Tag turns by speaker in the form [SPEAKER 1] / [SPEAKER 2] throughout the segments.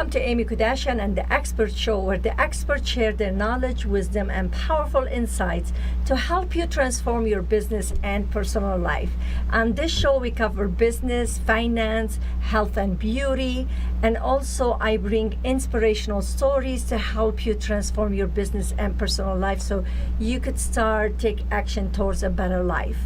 [SPEAKER 1] Welcome to Amy Kardashian and the Expert Show, where the experts share their knowledge, wisdom, and powerful insights to help you transform your business and personal life. On this show, we cover business, finance, health and beauty, and also I bring inspirational stories to help you transform your business and personal life so you could take action towards a better life.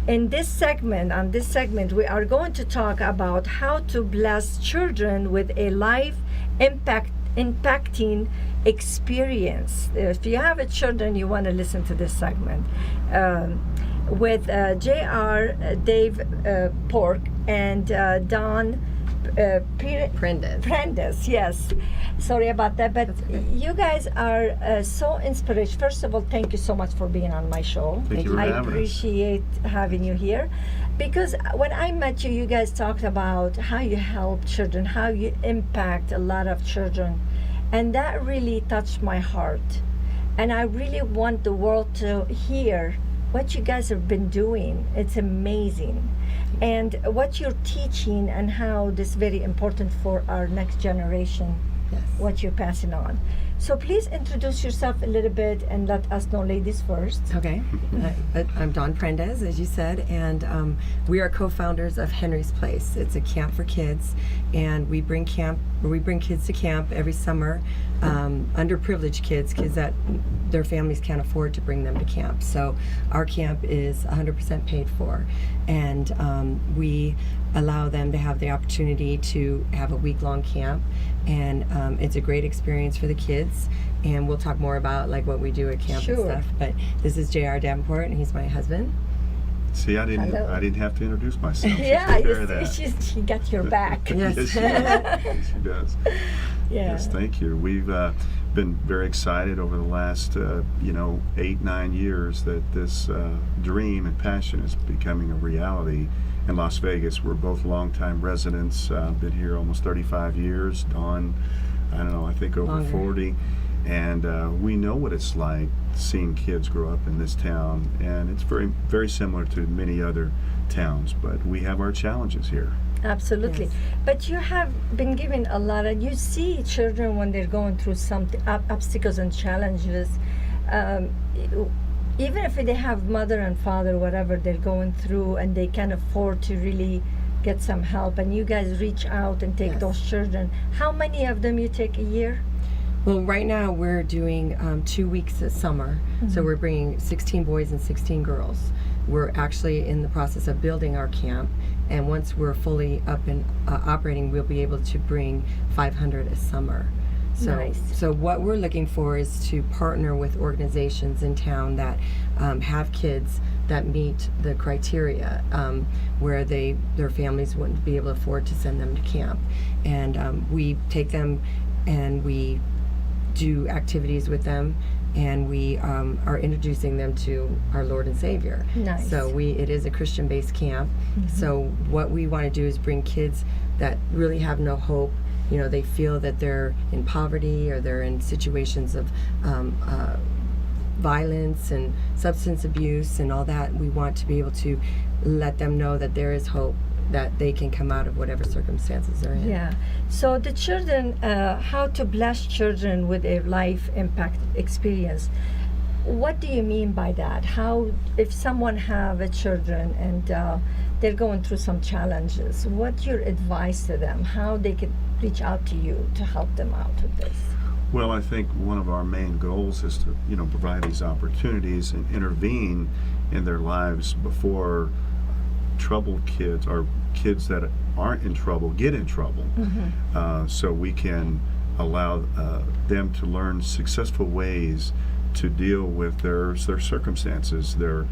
[SPEAKER 1] On this segment, we are going to talk about how to bless children with a life impacting experience. If you have children, you want to listen to this segment with J.R. Dave Pork and Don Prendez. Yes, sorry about that, but you guys are so inspirational. First of all, thank you so much for being on my show.
[SPEAKER 2] Thank you for having us.
[SPEAKER 1] I appreciate having you here, because when I met you, you guys talked about how you help children, how you impact a lot of children, and that really touched my heart. And I really want the world to hear what you guys have been doing. It's amazing. And what you're teaching and how this is very important for our next generation,
[SPEAKER 3] Yes.
[SPEAKER 1] what you're passing on. So please introduce yourself a little bit and let us know, ladies first.
[SPEAKER 3] Okay. I'm Dawn Prendez, as you said, and we are co-founders of Henry's Place. It's a camp for kids, and we bring kids to camp every summer, underprivileged kids that their families can't afford to bring them to camp. So our camp is 100% paid for, and we allow them to have the opportunity to have a week-long camp, and it's a great experience for the kids. And we'll talk more about like what we do at camp
[SPEAKER 1] Sure.
[SPEAKER 3] and stuff. But this is J.R. Davenport, and he's my husband.
[SPEAKER 2] See, I didn't have to introduce myself. She
[SPEAKER 1] Yeah,
[SPEAKER 2] took care of that.
[SPEAKER 1] she got your back.
[SPEAKER 3] Yes.
[SPEAKER 2] Yes, she does. Yes, she does.
[SPEAKER 1] Yeah.
[SPEAKER 2] Yes, thank you. We've been very excited over the last 8-9 years that this dream and passion is becoming a reality in Las Vegas. We're both longtime residents, been here almost 35 years. Dawn, I think over
[SPEAKER 3] Longer.
[SPEAKER 2] 40. And we know what it's like seeing kids grow up in this town, and it's very, very similar to many other towns, but we have our challenges here.
[SPEAKER 1] Absolutely.
[SPEAKER 3] Yes.
[SPEAKER 1] But you have been given a lot, and you see children when they're going through some obstacles and challenges, even if they have mother and father, whatever they're going through, and they can't afford to really get some help, and you guys reach out and take
[SPEAKER 3] Yes.
[SPEAKER 1] those children. How many of them you take a year?
[SPEAKER 3] Well, right now we're doing 2 weeks a summer, so we're bringing 16 boys and 16 girls. We're actually in the process of building our camp, and once we're fully up and operating, we'll be able to bring 500 a summer. So,
[SPEAKER 1] Nice.
[SPEAKER 3] so what we're looking for is to partner with organizations in town that have kids that meet the criteria, where their families wouldn't be able to afford to send them to camp, and we take them and we do activities with them, and we are introducing them to our Lord and Savior.
[SPEAKER 1] Nice.
[SPEAKER 3] So it is a Christian-based camp. So what we want to do is bring kids that really have no hope. They feel that they're in poverty or they're in situations of violence and substance abuse and all that. We want to be able to let them know that there is hope, that they can come out of whatever circumstances they're in.
[SPEAKER 1] Yeah. So the children, how to bless children with a life impact experience. What do you mean by that? How, if someone have a children and they're going through some challenges, what's your advice to them? How they could reach out to you to help them out with this?
[SPEAKER 2] Well, I think one of our main goals is to, provide these opportunities and intervene in their lives before troubled kids or kids that aren't in trouble get in trouble. So we can allow them to learn successful ways to deal with their circumstances, their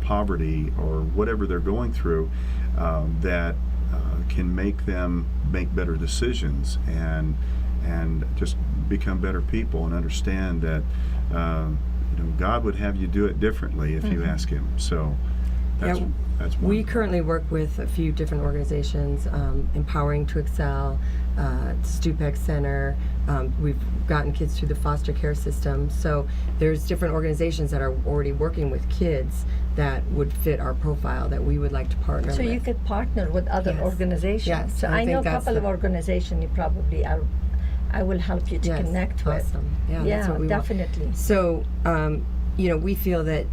[SPEAKER 2] poverty or whatever they're going through, that can make them make better decisions and just become better people and understand that God would have you do it differently if you ask Him. So that's one.
[SPEAKER 3] We currently work with a few different organizations, Empowering to Excel, Stupex Center. We've gotten kids through the foster care system. So there's different organizations that are already working with kids that would fit our profile that we would like to partner
[SPEAKER 1] So
[SPEAKER 3] with.
[SPEAKER 1] you could partner with other
[SPEAKER 3] Yes.
[SPEAKER 1] organizations.
[SPEAKER 3] Yes,
[SPEAKER 1] So
[SPEAKER 3] I
[SPEAKER 1] I know a
[SPEAKER 3] think that's
[SPEAKER 1] couple of
[SPEAKER 3] the-
[SPEAKER 1] organizations you probably I will help you to
[SPEAKER 3] Yes,
[SPEAKER 1] connect with.
[SPEAKER 3] awesome. Yeah, that's what we want.
[SPEAKER 1] definitely.
[SPEAKER 3] So, we feel that,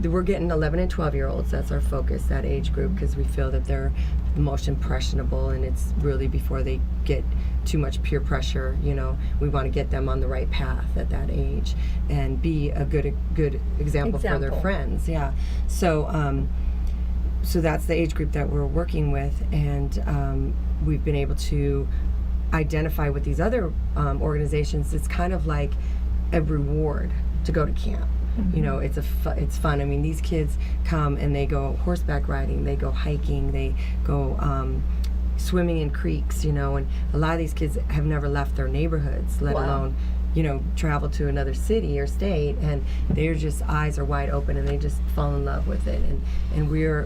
[SPEAKER 3] we're getting 11 and 12-year-olds. That's our focus, that age group, because we feel that they're the most impressionable, and it's really before they get too much peer pressure. We want to get them on the right path at that age and be a good example for their
[SPEAKER 1] Example.
[SPEAKER 3] friends. Yeah. So, so that's the age group that we're working with, and we've been able to identify with these other organizations. It's kind of like a reward to go to camp. It's fun. I mean, these kids come and they go horseback riding, they go hiking, they go swimming in creeks, and a lot of these kids have never left their neighborhoods, let
[SPEAKER 1] Wow.
[SPEAKER 3] alone travel to another city or state, and their just eyes are wide open and they just fall in love with it. And we're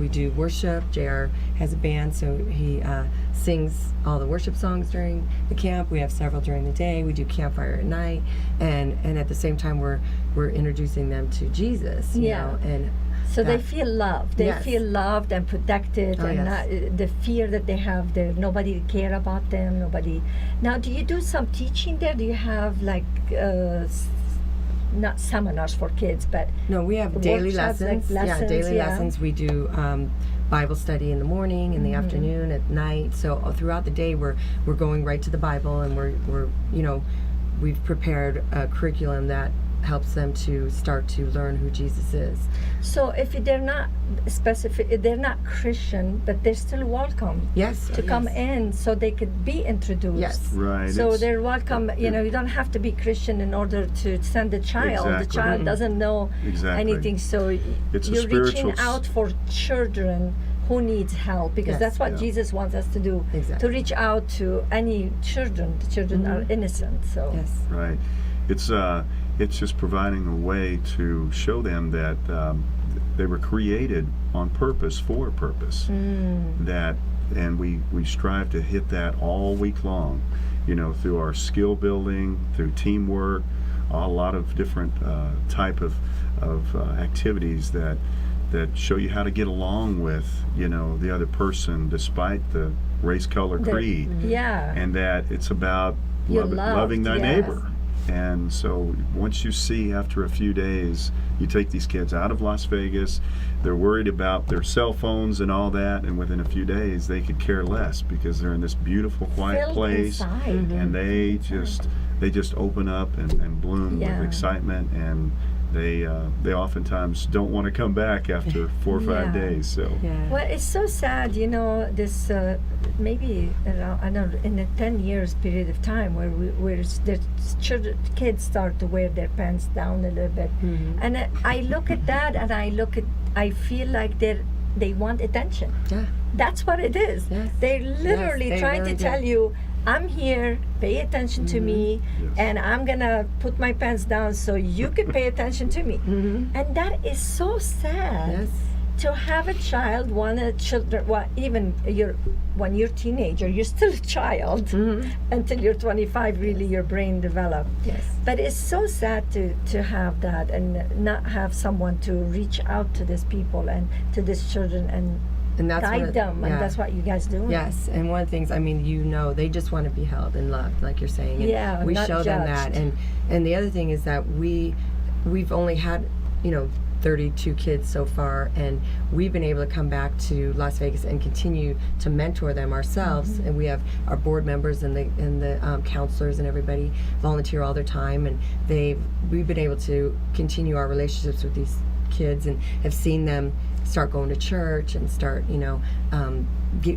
[SPEAKER 3] we do worship. JR has a band, so he sings all the worship songs during the camp. We have several during the day. We do campfire at night, and at the same time we're introducing them to Jesus.
[SPEAKER 1] Yeah.
[SPEAKER 3] And
[SPEAKER 1] So they
[SPEAKER 3] that-
[SPEAKER 1] feel loved. They
[SPEAKER 3] Yes.
[SPEAKER 1] feel loved and protected,
[SPEAKER 3] Oh,
[SPEAKER 1] and
[SPEAKER 3] yes.
[SPEAKER 1] not, the fear that they have there. Nobody care about them. Nobody. Now, do you do some teaching there? Do you have like not seminars for kids, but
[SPEAKER 3] No, we have daily
[SPEAKER 1] workshops, like
[SPEAKER 3] lessons.
[SPEAKER 1] lessons,
[SPEAKER 3] Daily
[SPEAKER 1] yeah.
[SPEAKER 3] lessons. We do Bible study in the morning, in the
[SPEAKER 1] Mm-hmm.
[SPEAKER 3] afternoon, at night. So throughout the day, we're going right to the Bible, and we're we've prepared a curriculum that helps them to start to learn who Jesus is.
[SPEAKER 1] so if they're not specific, they're not Christian, but they're still welcome
[SPEAKER 3] Yes.
[SPEAKER 1] to come in, so they could be introduced.
[SPEAKER 3] Yes.
[SPEAKER 2] Right.
[SPEAKER 1] So
[SPEAKER 2] it's-
[SPEAKER 1] they're welcome. You don't have to be Christian in order to send the child. The
[SPEAKER 2] Exactly.
[SPEAKER 1] child doesn't know
[SPEAKER 2] Exactly.
[SPEAKER 1] anything. So
[SPEAKER 2] It's a
[SPEAKER 1] you're
[SPEAKER 2] spiritual
[SPEAKER 1] reaching out for children who needs help, because
[SPEAKER 3] Yes.
[SPEAKER 1] that's what
[SPEAKER 2] Yeah.
[SPEAKER 1] Jesus wants us to do.
[SPEAKER 3] Exactly.
[SPEAKER 1] To reach out to any children. The children are innocent. So
[SPEAKER 3] Yes.
[SPEAKER 2] Right. It's just providing a way to show them that they were created on purpose for a purpose. And we strive to hit that all week long, through our skill building, through teamwork, a lot of different type of activities that show you how to get along with the other person despite the race, color, creed.
[SPEAKER 1] yeah.
[SPEAKER 2] And that it's about
[SPEAKER 1] You're
[SPEAKER 2] loving thy
[SPEAKER 1] loved,
[SPEAKER 2] neighbor.
[SPEAKER 1] yes.
[SPEAKER 2] And so once you see, after a few days, you take these kids out of Las Vegas, they're worried about their cell phones and all that, and within a few days they could care less because they're in this beautiful quiet
[SPEAKER 1] Filled
[SPEAKER 2] place,
[SPEAKER 1] inside.
[SPEAKER 2] and they just open up and bloom
[SPEAKER 1] Yeah.
[SPEAKER 2] with excitement, and they oftentimes don't want to come back after 4 or 5
[SPEAKER 1] Yeah.
[SPEAKER 2] days. So
[SPEAKER 3] Yeah.
[SPEAKER 1] Well, it's so sad, this maybe around, I don't know, in a 10 years period of time where the kids start to wear their pants down a little bit, and I look at that and I feel like they want attention.
[SPEAKER 3] Yeah.
[SPEAKER 1] That's what it is.
[SPEAKER 3] Yes.
[SPEAKER 1] They're literally
[SPEAKER 3] they
[SPEAKER 1] trying
[SPEAKER 3] really
[SPEAKER 1] to
[SPEAKER 3] do.
[SPEAKER 1] tell you, I'm here, pay attention to me,
[SPEAKER 2] Yes.
[SPEAKER 1] and I'm gonna put my pants down so you can pay attention to me. And that is so sad.
[SPEAKER 3] Yes.
[SPEAKER 1] To have a child, even when you're teenager, you're still a child until you're 25. Really, your brain develops.
[SPEAKER 3] Yes.
[SPEAKER 1] But it's so sad to have that and not have someone to reach out to these people and to these children and
[SPEAKER 3] And that's
[SPEAKER 1] guide
[SPEAKER 3] what,
[SPEAKER 1] them.
[SPEAKER 3] yeah.
[SPEAKER 1] And that's what you guys do.
[SPEAKER 3] Yes, and one of the things, they just want to be held and loved, like you're saying. And
[SPEAKER 1] Yeah,
[SPEAKER 3] we
[SPEAKER 1] not
[SPEAKER 3] show them that,
[SPEAKER 1] judged.
[SPEAKER 3] and the other thing is that we've only had 32 kids so far, and we've been able to come back to Las Vegas and continue to mentor them ourselves. And we have our board members and the counselors and everybody volunteer all their time, and we've been able to continue our relationships with these kids and have seen them start going to church and start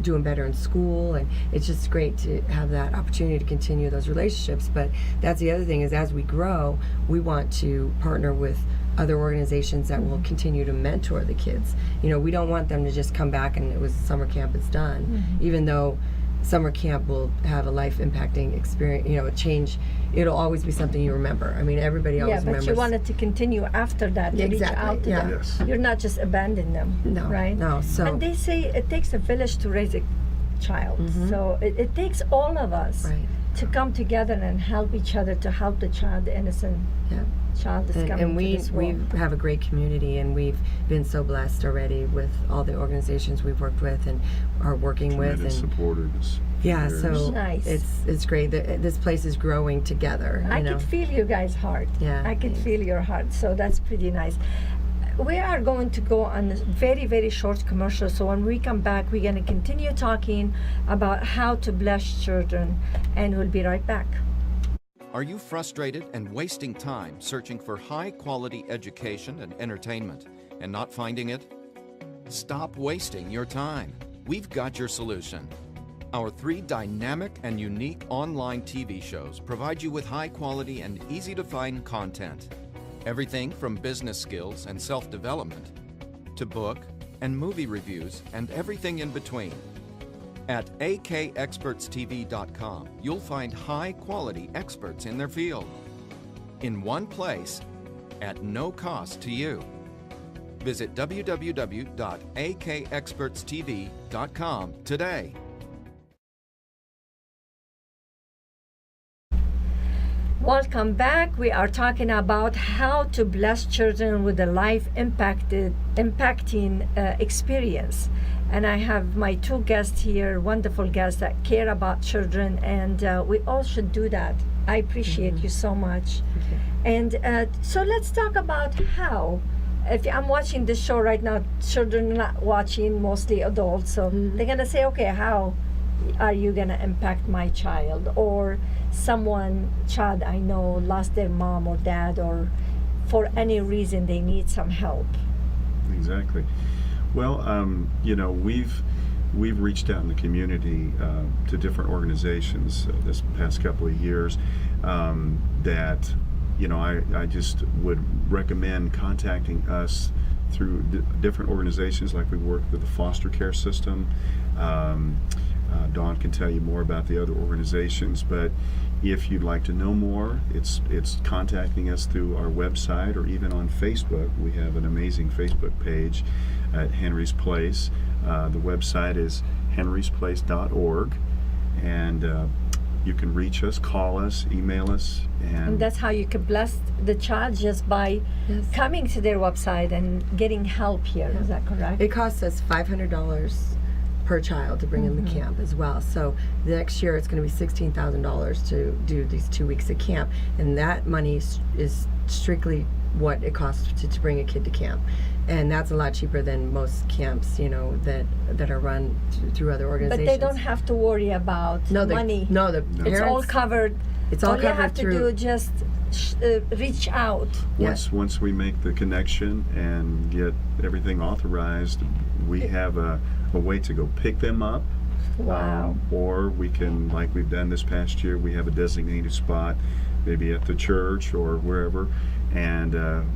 [SPEAKER 3] doing better in school, and it's just great to have that opportunity to continue those relationships. But that's the other thing, is as we grow, we want to partner with other organizations that will continue to mentor the kids. We don't want them to just come back and it was summer camp, it's done. Even though summer camp will have a life impacting experience, a change, it'll always be something you remember. I mean, everybody always
[SPEAKER 1] Yeah, but
[SPEAKER 3] remembers.
[SPEAKER 1] you wanted to continue after that to reach
[SPEAKER 3] Exactly,
[SPEAKER 1] out to
[SPEAKER 3] yeah.
[SPEAKER 1] them.
[SPEAKER 2] Yes.
[SPEAKER 1] You're not just abandon them,
[SPEAKER 3] No,
[SPEAKER 1] right?
[SPEAKER 3] no, so-
[SPEAKER 1] And they say it takes a village to raise a child, so it takes all of us
[SPEAKER 3] Right.
[SPEAKER 1] to come together and help each other to help the child, the innocent
[SPEAKER 3] Yeah.
[SPEAKER 1] child that's coming
[SPEAKER 3] And
[SPEAKER 1] to
[SPEAKER 3] we
[SPEAKER 1] this
[SPEAKER 3] we
[SPEAKER 1] world.
[SPEAKER 3] have a great community, and we've been so blessed already with all the organizations we've worked with and are working with.
[SPEAKER 2] Tremendous
[SPEAKER 3] And
[SPEAKER 2] supporters.
[SPEAKER 3] yeah,
[SPEAKER 2] There's-
[SPEAKER 3] so
[SPEAKER 1] Nice.
[SPEAKER 3] it's great that this place is growing together.
[SPEAKER 1] I
[SPEAKER 3] you know.
[SPEAKER 1] could feel you guys' heart.
[SPEAKER 3] Yeah,
[SPEAKER 1] I could
[SPEAKER 3] thanks.
[SPEAKER 1] feel your heart. So that's pretty nice. We are going to go on a very, very short commercial. So when we come back, we're going to continue talking about how to bless children, and we'll be right back.
[SPEAKER 4] Are you frustrated and wasting time searching for high-quality education and entertainment and not finding it? Stop wasting your time. We've got your solution. Our 3 dynamic and unique online TV shows provide you with high-quality and easy-to-find content. Everything from business skills and self-development to book and movie reviews and everything in between. At akexpertstv.com, you'll find high-quality experts in their field in one place at no cost to you. Visit www.akexpertstv.com today.
[SPEAKER 1] Welcome back. We are talking about how to bless children with a impacting experience. And I have my 2 guests here, wonderful guests that care about children, and we all should do that. I appreciate you so much. And so let's talk about how. If I'm watching this show right now, children are not watching, mostly adults, so they're gonna say, okay, how are you gonna impact my child, or child I know lost their mom or dad, or for any reason they need some help.
[SPEAKER 2] Exactly. Well, you know, we've reached out in the community to different organizations this past couple of years that, you know, I just would recommend contacting us through different organizations. Like we work with the foster care system. Dawn can tell you more about the other organizations, but if you'd like to know more, it's contacting us through our website or even on Facebook. We have an amazing Facebook page at Henry's Place. The website is henrysplace.org, and you can reach us, call us, email us,
[SPEAKER 1] And that's how you can bless the child, just by
[SPEAKER 3] Yes.
[SPEAKER 1] coming to their website and getting help here. Is that correct?
[SPEAKER 3] It costs us $500 per child to bring in the camp as well. So the next year it's going to be $16,000 to do these 2 weeks of camp, and that money is strictly what it costs to bring a kid to camp, and that's a lot cheaper than most camps, you know, that are run through other
[SPEAKER 1] But
[SPEAKER 3] organizations.
[SPEAKER 1] they don't have to worry about money.
[SPEAKER 3] The
[SPEAKER 1] It's all
[SPEAKER 3] parents,
[SPEAKER 1] covered.
[SPEAKER 3] it's all
[SPEAKER 1] all you
[SPEAKER 3] covered
[SPEAKER 1] have to
[SPEAKER 3] through.
[SPEAKER 1] do just reach out.
[SPEAKER 2] once we make the connection and get everything authorized, we have a way to go pick them up.
[SPEAKER 1] Wow.
[SPEAKER 2] Or we can, like we've done this past year, we have a designated spot, maybe at the church or wherever, and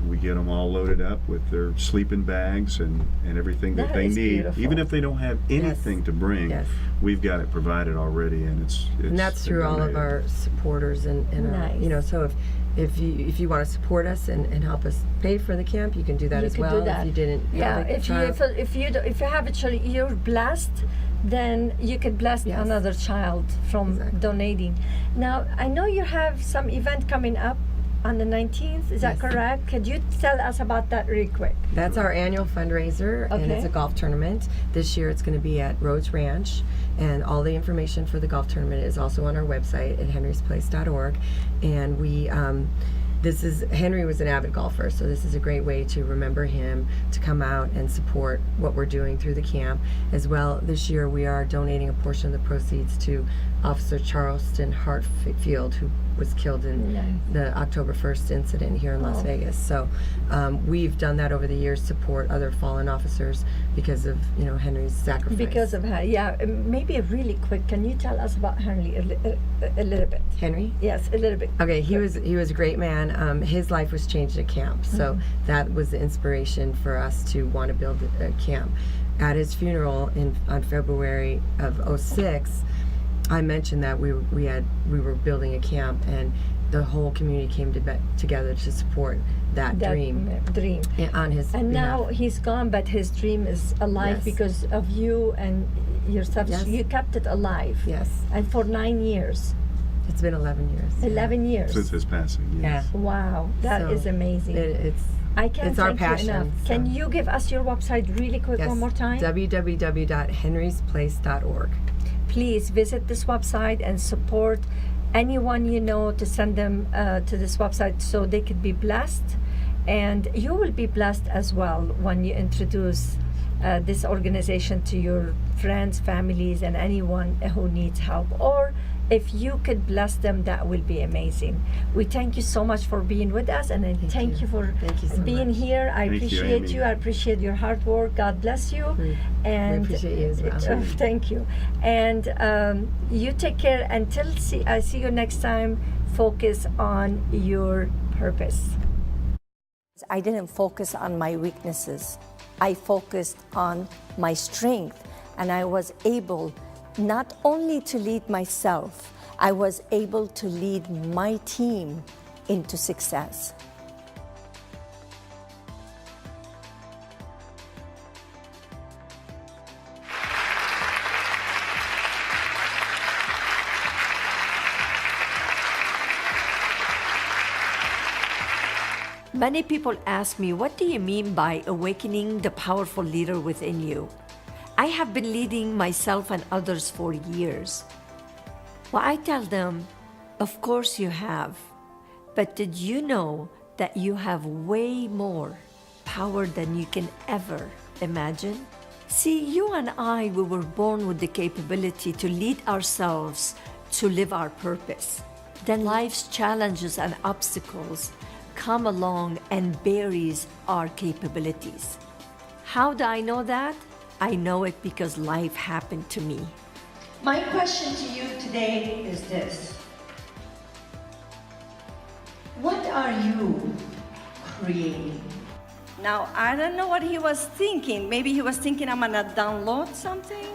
[SPEAKER 2] we get them all loaded up with their sleeping bags and everything that
[SPEAKER 1] That
[SPEAKER 2] they
[SPEAKER 1] is
[SPEAKER 2] need.
[SPEAKER 1] beautiful.
[SPEAKER 2] Even if they don't have anything to bring,
[SPEAKER 3] Yes.
[SPEAKER 2] we've got it provided already, and it's
[SPEAKER 3] And that's through all of
[SPEAKER 2] donated.
[SPEAKER 3] our supporters and
[SPEAKER 1] Nice.
[SPEAKER 3] you know, so if you want to support us and help us pay for the camp, you can do that
[SPEAKER 1] You
[SPEAKER 3] as
[SPEAKER 1] could
[SPEAKER 3] well.
[SPEAKER 1] do that.
[SPEAKER 3] If you didn't,
[SPEAKER 1] Yeah,
[SPEAKER 3] have a
[SPEAKER 1] if you
[SPEAKER 3] child.
[SPEAKER 1] if you have a child, you're blessed, then you could bless
[SPEAKER 3] Yes.
[SPEAKER 1] another child from
[SPEAKER 3] Exactly.
[SPEAKER 1] donating. Now, I know you have some event coming up on the 19th. Is that
[SPEAKER 3] Yes.
[SPEAKER 1] correct? Could you tell us about that really quick?
[SPEAKER 3] That's our annual fundraiser, and it's
[SPEAKER 1] Okay.
[SPEAKER 3] a golf tournament. This year it's going to be at Rhodes Ranch, and all the information for the golf tournament is also on our website at henrysplace.org. And Henry was an avid golfer, so this is a great way to remember him, to come out and support what we're doing through the camp. As well, this year we are donating a portion of the proceeds to Officer Charleston Hartfield, who was killed in
[SPEAKER 1] Nice.
[SPEAKER 3] the October 1st incident here in Las
[SPEAKER 1] Oh.
[SPEAKER 3] Vegas. So we've done that over the years, support other fallen officers because of, you know, Henry's sacrifice.
[SPEAKER 1] Because of her, yeah. Maybe really quick. Can you tell us about Henry a little bit?
[SPEAKER 3] Henry?
[SPEAKER 1] Yes, a little bit.
[SPEAKER 3] Okay, he was a great man. His life was changed at camp, so that was the inspiration for us to want to build a camp. At his funeral on February of '06, I mentioned that we were building a camp, and the whole community came together to support that dream
[SPEAKER 1] Dream.
[SPEAKER 3] on his
[SPEAKER 1] And
[SPEAKER 3] behalf.
[SPEAKER 1] now he's gone, but his dream is alive
[SPEAKER 3] Yes.
[SPEAKER 1] because of you and yourself.
[SPEAKER 3] Yes.
[SPEAKER 1] You kept it alive.
[SPEAKER 3] Yes.
[SPEAKER 1] And for 9 years.
[SPEAKER 3] It's been 11 years.
[SPEAKER 1] 11 years.
[SPEAKER 2] Since his passing, yes.
[SPEAKER 3] Yeah.
[SPEAKER 1] Wow, that
[SPEAKER 3] So,
[SPEAKER 1] is amazing. I can't
[SPEAKER 3] it's our
[SPEAKER 1] thank you
[SPEAKER 3] passion,
[SPEAKER 1] enough.
[SPEAKER 3] so.
[SPEAKER 1] Can you give us your website really quick
[SPEAKER 3] Yes,
[SPEAKER 1] one more time?
[SPEAKER 3] www.henrysplace.org.
[SPEAKER 1] Please visit this website and support anyone you know to send them to this website so they could be blessed. And you will be blessed as well when you introduce this organization to your friends, families, and anyone who needs help. Or if you could bless them, that will be amazing. We thank you so much for being with us, and I thank you for
[SPEAKER 3] Thank you so
[SPEAKER 1] being
[SPEAKER 3] much.
[SPEAKER 1] here. I
[SPEAKER 2] Thank you,
[SPEAKER 1] appreciate you.
[SPEAKER 2] Amy.
[SPEAKER 1] I appreciate your hard work. God bless you. And
[SPEAKER 3] we appreciate you as well.
[SPEAKER 1] thank you. And you take care until I see you next time. Focus on your purpose. I didn't focus on my weaknesses. I focused on my strength, and I was able not only to lead myself, I was able to lead my team into success. Many people ask me, what do you mean by awakening the powerful leader within you? I have been leading myself and others for years. Well, I tell them, of course you have, but did you know that you have way more power than you can ever imagine? See, you and I, we were born with the capability to lead ourselves to live our purpose. Then life's challenges and obstacles come along and buries our capabilities. How do I know that? I know it because life happened to me. My question to you today is this. What are you creating? Now, I don't know what he was thinking. Maybe he was thinking I'm gonna download something.